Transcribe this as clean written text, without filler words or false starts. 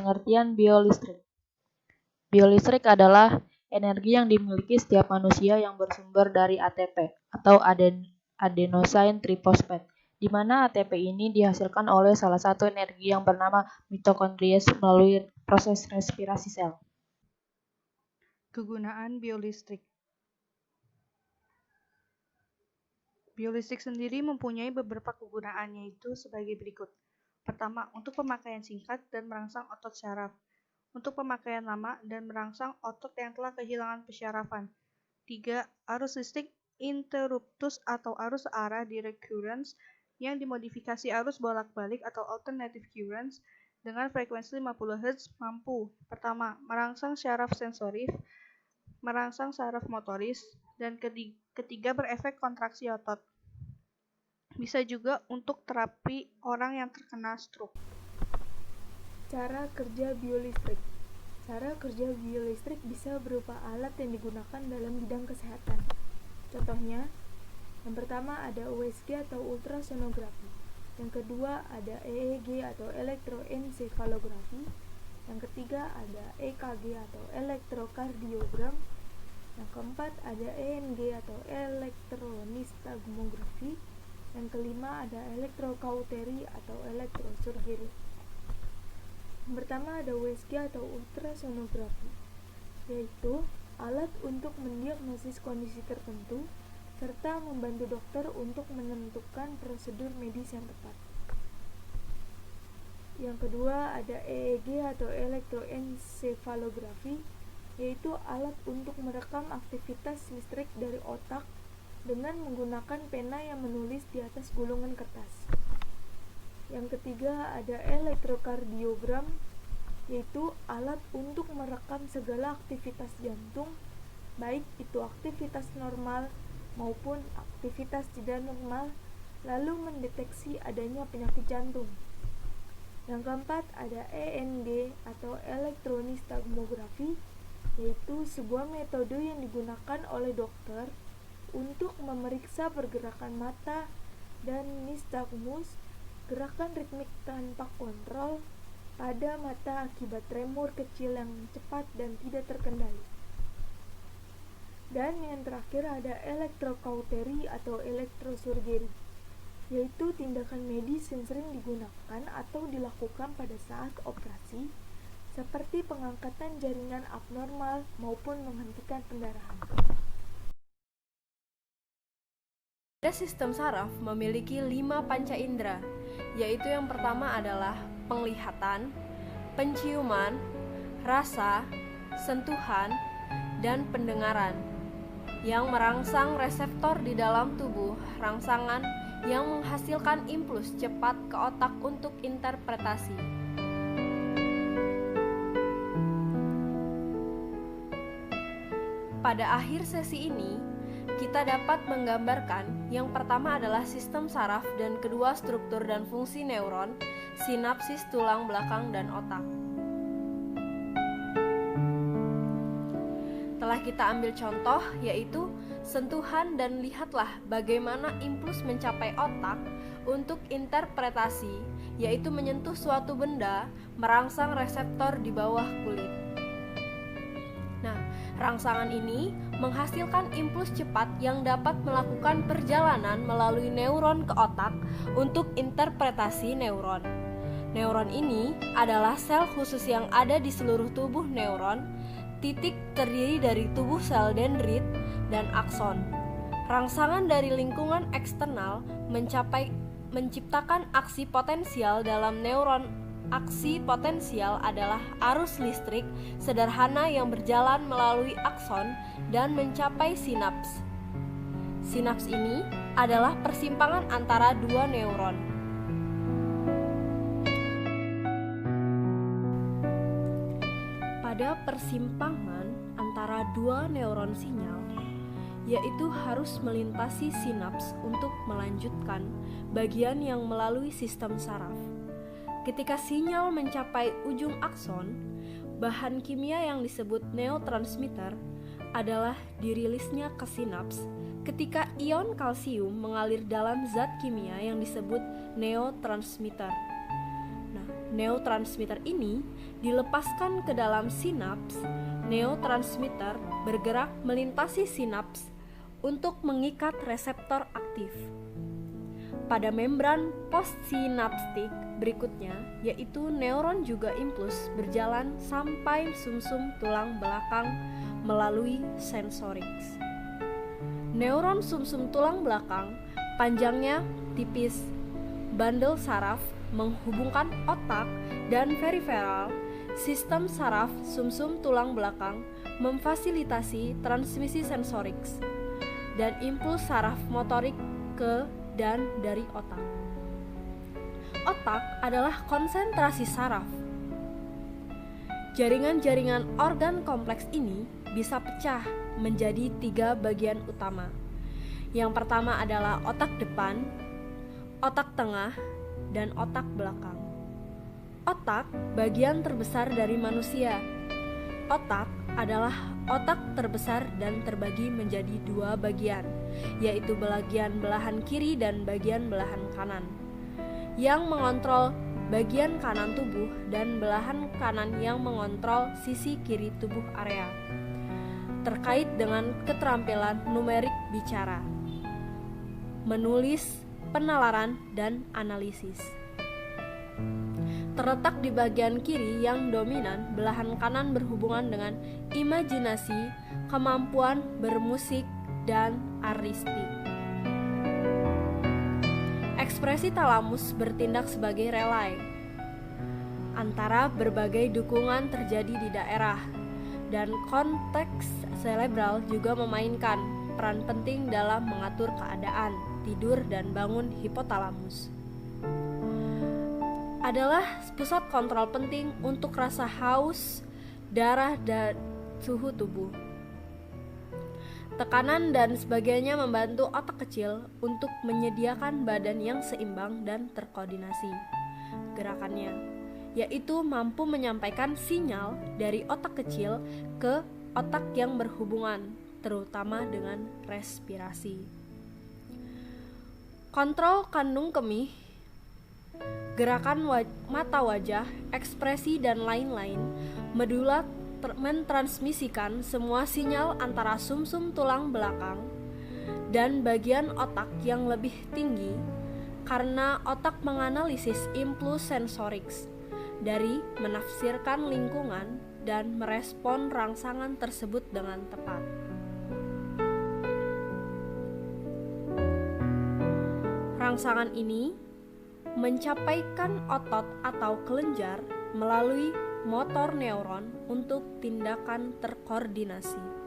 pengertian biolistrik. Biolistrik adalah energi yang dimiliki setiap manusia yang bersumber dari ATP atau adenosine triphosphate, di mana ATP ini dihasilkan oleh salah satu energi yang bernama mitokondria melalui proses respirasi sel. Kegunaan biolistrik. Biolistrik sendiri mempunyai beberapa kegunaan, yaitu sebagai berikut. Pertama, untuk pemakaian singkat dan merangsang otot syaraf. Untuk pemakaian lama dan merangsang otot yang telah kehilangan pensyarafan. 3. Arus listrik interruptus atau arus searah direct currents yang dimodifikasi arus bolak-balik atau alternative currents dengan frekuensi 50 Hz mampu. Pertama, merangsang syaraf sensoris, merangsang saraf motoris, dan ketiga berefek kontraksi otot. Bisa juga untuk terapi orang yang terkena stroke. Cara kerja biolistrik. Cara kerja biolistrik bisa berupa alat yang digunakan dalam bidang kesehatan. Contohnya, yang pertama ada USG atau ultrasonografi. Yang kedua ada EEG atau elektroensefalografi. Yang ketiga ada EKG atau elektrokardiogram. Yang keempat ada ENG atau elektronistagmografi. Yang kelima ada elektrokauteri atau elektrosurgery. Yang pertama ada USG atau ultrasonografi, yaitu alat untuk mendiagnosis kondisi tertentu serta membantu dokter untuk menentukan prosedur medis yang tepat. Yang kedua ada EEG atau elektroensefalografi, yaitu alat untuk merekam aktivitas listrik dari otak dengan menggunakan pena yang menulis di atas gulungan kertas. Yang ketiga ada elektrokardiogram, yaitu alat untuk merekam segala aktivitas jantung, baik itu aktivitas normal maupun aktivitas tidak normal, lalu mendeteksi adanya penyakit jantung. Yang keempat ada ENG atau elektronistagmografi, yaitu sebuah metode yang digunakan oleh dokter untuk memeriksa pergerakan mata dan nistagmus, gerakan ritmik tanpa kontrol pada mata akibat tremor kecil yang cepat dan tidak terkendali. Dan yang terakhir ada elektrokauteri atau elektrosurgery, yaitu tindakan medis yang sering digunakan atau dilakukan pada saat operasi, seperti pengangkatan jaringan abnormal maupun menghentikan pendarahan. Pada sistem saraf memiliki 5 panca indera, yaitu yang pertama adalah penglihatan, penciuman, rasa, sentuhan, dan pendengaran, yang merangsang reseptor di dalam tubuh rangsangan yang menghasilkan impuls cepat ke otak untuk interpretasi. Pada akhir sesi ini, kita dapat menggambarkan yang pertama adalah sistem saraf dan kedua struktur dan fungsi neuron, sinapsis tulang belakang dan otak. Telah kita ambil contoh yaitu sentuhan dan lihatlah bagaimana impuls mencapai otak untuk interpretasi, yaitu menyentuh suatu benda, merangsang reseptor di bawah kulit. Nah, rangsangan ini menghasilkan impuls cepat yang dapat melakukan perjalanan melalui neuron ke otak untuk interpretasi neuron. Neuron ini adalah sel khusus yang ada di seluruh tubuh neuron. Titik terdiri dari tubuh sel dendrit dan akson. Rangsangan dari lingkungan eksternal menciptakan aksi potensial dalam neuron. Aksi potensial adalah arus listrik sederhana yang berjalan melalui akson dan mencapai sinaps. Sinaps ini adalah persimpangan antara dua neuron. Pada persimpangan antara dua neuron sinyal, yaitu harus melintasi sinaps untuk melanjutkan bagian yang melalui sistem saraf. Ketika sinyal mencapai ujung akson, bahan kimia yang disebut neurotransmitter adalah dirilisnya ke sinaps ketika ion kalsium mengalir dalam zat kimia yang disebut neurotransmitter. Nah, neurotransmitter ini dilepaskan ke dalam sinaps, neurotransmitter bergerak melintasi sinaps untuk mengikat reseptor aktif. Pada membran postsinaptik berikutnya, yaitu neuron juga impuls berjalan sampai sumsum tulang belakang melalui sensoriks. Neuron sumsum tulang belakang panjangnya tipis, bandel saraf menghubungkan otak dan periferal. Sistem saraf sumsum tulang belakang memfasilitasi transmisi sensoriks dan impuls saraf motorik ke dan dari otak. Otak adalah konsentrasi saraf. Jaringan-jaringan organ kompleks ini bisa pecah menjadi 3 bagian utama. Yang pertama adalah otak depan, otak tengah, dan otak belakang. Otak bagian terbesar dari manusia. Otak adalah otak terbesar dan terbagi menjadi 2 bagian, yaitu bagian belahan kiri dan bagian belahan kanan, yang mengontrol bagian kanan tubuh dan belahan kanan yang mengontrol sisi kiri tubuh area, terkait dengan keterampilan numerik bicara, menulis, penalaran, dan analisis. Terletak di bagian kiri yang dominan, belahan kanan berhubungan dengan imajinasi, kemampuan bermusik, dan aristik. Ekspresi talamus bertindak sebagai relay antara berbagai dukungan terjadi di daerah, dan konteks cerebral juga memainkan peran penting dalam mengatur keadaan, tidur, dan bangun. Hipotalamus adalah pusat kontrol penting untuk rasa haus, darah, dan suhu tubuh. Tekanan dan sebagainya membantu otak kecil untuk menyediakan badan yang seimbang dan terkoordinasi gerakannya, yaitu mampu menyampaikan sinyal dari otak kecil ke otak yang berhubungan, terutama dengan respirasi. Kontrol kandung kemih, gerakan mata wajah, ekspresi, dan lain-lain. Medula mentransmisikan semua sinyal antara sumsum tulang belakang dan bagian otak yang lebih tinggi, karena otak menganalisis impuls sensoriks dari menafsirkan lingkungan dan merespon rangsangan tersebut dengan tepat. Rangsangan ini mencapaikan otot atau kelenjar melalui motor neuron untuk tindakan terkoordinasi.